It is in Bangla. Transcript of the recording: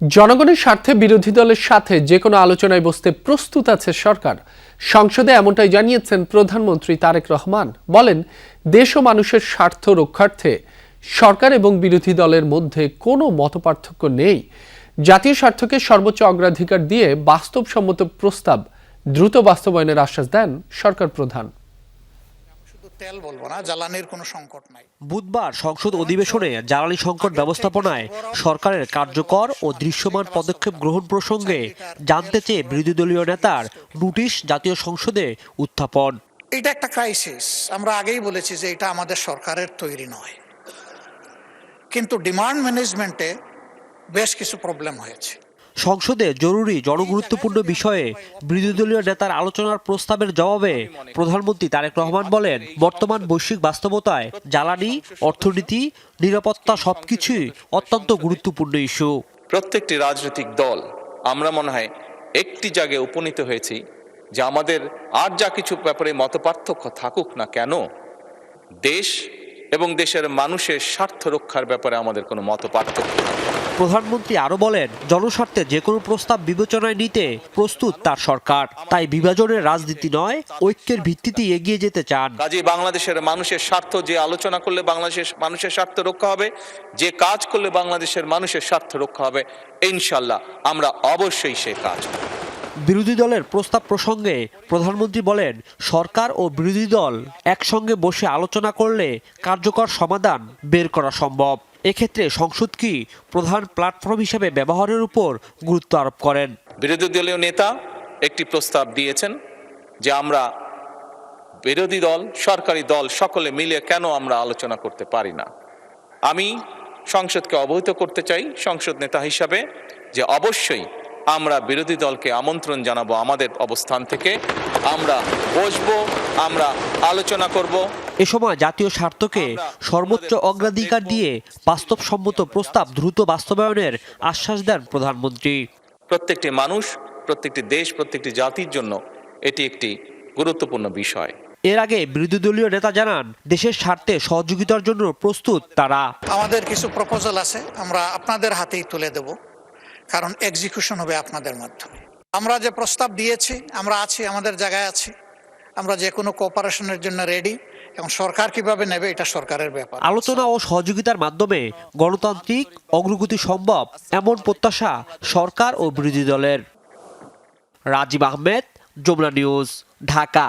জনগণের স্বার্থে বিরোধী দলের সাথে যে কোনো আলোচনায় বসতে প্রস্তুত আছে সরকার। সংসদে এমনটাই জানিয়েছেন প্রধানমন্ত্রী তারেক রহমান। বলেন, দেশ ও মানুষের স্বার্থ রক্ষার্থে সরকার এবং বিরোধী দলের মধ্যে কোনো মতপার্থক্য নেই। জাতীয় স্বার্থকে সর্বোচ্চ অগ্রাধিকার দিয়ে বাস্তবসম্মত প্রস্তাব দ্রুত বাস্তবায়নের আশ্বাস দেন সরকার প্রধান। তেল বলবো না, জ্বালানির কোনো সংকট নাই। বুধবার সংসদ অধিবেশনে জ্বালানি সংকট ব্যবস্থাপনায় সরকারের কার্যকর ও দৃশ্যমান পদক্ষেপ গ্রহণ প্রসঙ্গে জানতে চেয়ে বিরোধী দলীয় নেতার নোটিশ জাতীয় সংসদে উত্থাপন। এটা একটা ক্রাইসিস, আমরা আগেই বলেছি যে এটা আমাদের সরকারের তৈরি নয়, কিন্তু ডিমান্ড ম্যানেজমেন্টে বেশ কিছু প্রবলেম হয়েছে। সংসদে জরুরি জনগুরুত্বপূর্ণ বিষয়ে বিরোধী দলীয় নেতার আলোচনার প্রস্তাবের জবাবে প্রধানমন্ত্রী তারেক রহমান বলেন, বর্তমান বৈশ্বিক বাস্তবতায় জ্বালানি, অর্থনীতি, নিরাপত্তা সবকিছুই অত্যন্ত গুরুত্বপূর্ণ ইস্যু। প্রত্যেকটি রাজনৈতিক দল আমরা মনে হয় একটি জায়গায় উপনীত হয়েছি যে আমাদের আর যা কিছু ব্যাপারে মতপার্থক্য থাকুক না কেন, দেশ এবং দেশের মানুষের স্বার্থ রক্ষার ব্যাপারে আমাদের কোনো মতপার্থক্য নেই। প্রধানমন্ত্রী আরো বলেন, জনস্বার্থে যে কোনো প্রস্তাব বিবেচনায় নিতে প্রস্তুত তার সরকার। তাই বিভাজনের রাজনীতি নয়, ঐক্যের ভিত্তিতে এগিয়ে যেতে চান। কাজে বাংলাদেশের মানুষের স্বার্থ, যে আলোচনা করলে বাংলাদেশের মানুষের স্বার্থ রক্ষা হবে, যে কাজ করলে বাংলাদেশের মানুষের স্বার্থ রক্ষা হবে, ইনশাল্লাহ আমরা অবশ্যই সে কাজ করব। বিরোধী দলের প্রস্তাব প্রসঙ্গে প্রধানমন্ত্রী বলেন, সরকার ও বিরোধী দল একসঙ্গে বসে আলোচনা করলে কার্যকর সমাধান বের করা সম্ভব। এক্ষেত্রে সংসদ কি প্রধান প্ল্যাটফর্ম হিসেবে ব্যবহারের উপর গুরুত্ব আরোপ করেন। বিরোধী দলীয় নেতা একটি প্রস্তাব দিয়েছেন যে আমরা বিরোধী দল, সরকারি দল সকলে মিলে কেন আমরা আলোচনা করতে পারি না। আমি সংসদকে অবহিত করতে চাই সংসদ নেতা হিসাবে যে অবশ্যই আমরা বিরোধী দলকে আমন্ত্রণ জানাবো, আমাদের অবস্থান থেকে আমরা বসবো, আমরা আলোচনা করব। এ সময় জাতীয় স্বার্থকে সর্বোচ্চ অগ্রাধিকার দিয়ে বাস্তবসম্মত প্রস্তাব দ্রুত বাস্তবায়নের আশ্বাস দেন প্রধানমন্ত্রী। প্রত্যেকটি মানুষ, প্রত্যেকটি দেশ, প্রত্যেকটি জাতির জন্য এটি একটি গুরুত্বপূর্ণ বিষয়। এর আগে বিরোধী দলীয় নেতা জানান, দেশের স্বার্থে সহযোগিতার জন্য প্রস্তুত তারা। আমাদের কিছু প্রপোজাল আছে, আমরা আপনাদের হাতেই তুলে দেব, কারণ এক্সিকিউশন হবে আপনাদের মাধ্যমে। আমরা যে প্রস্তাব দিয়েছি, আমরা আছি, আমাদের জায়গায় আছি, আমরা যে কোনো কোঅপারেশনের জন্য রেডি, এবং সরকার কিভাবে নেবে এটা সরকারের ব্যাপার। আলোচনা ও সহযোগিতার মাধ্যমে গণতান্ত্রিক অগ্রগতি সম্ভব, এমন প্রত্যাশা সরকার ও বিরোধী দলের। রাজীব আহমেদ, যমুনা নিউজ, ঢাকা।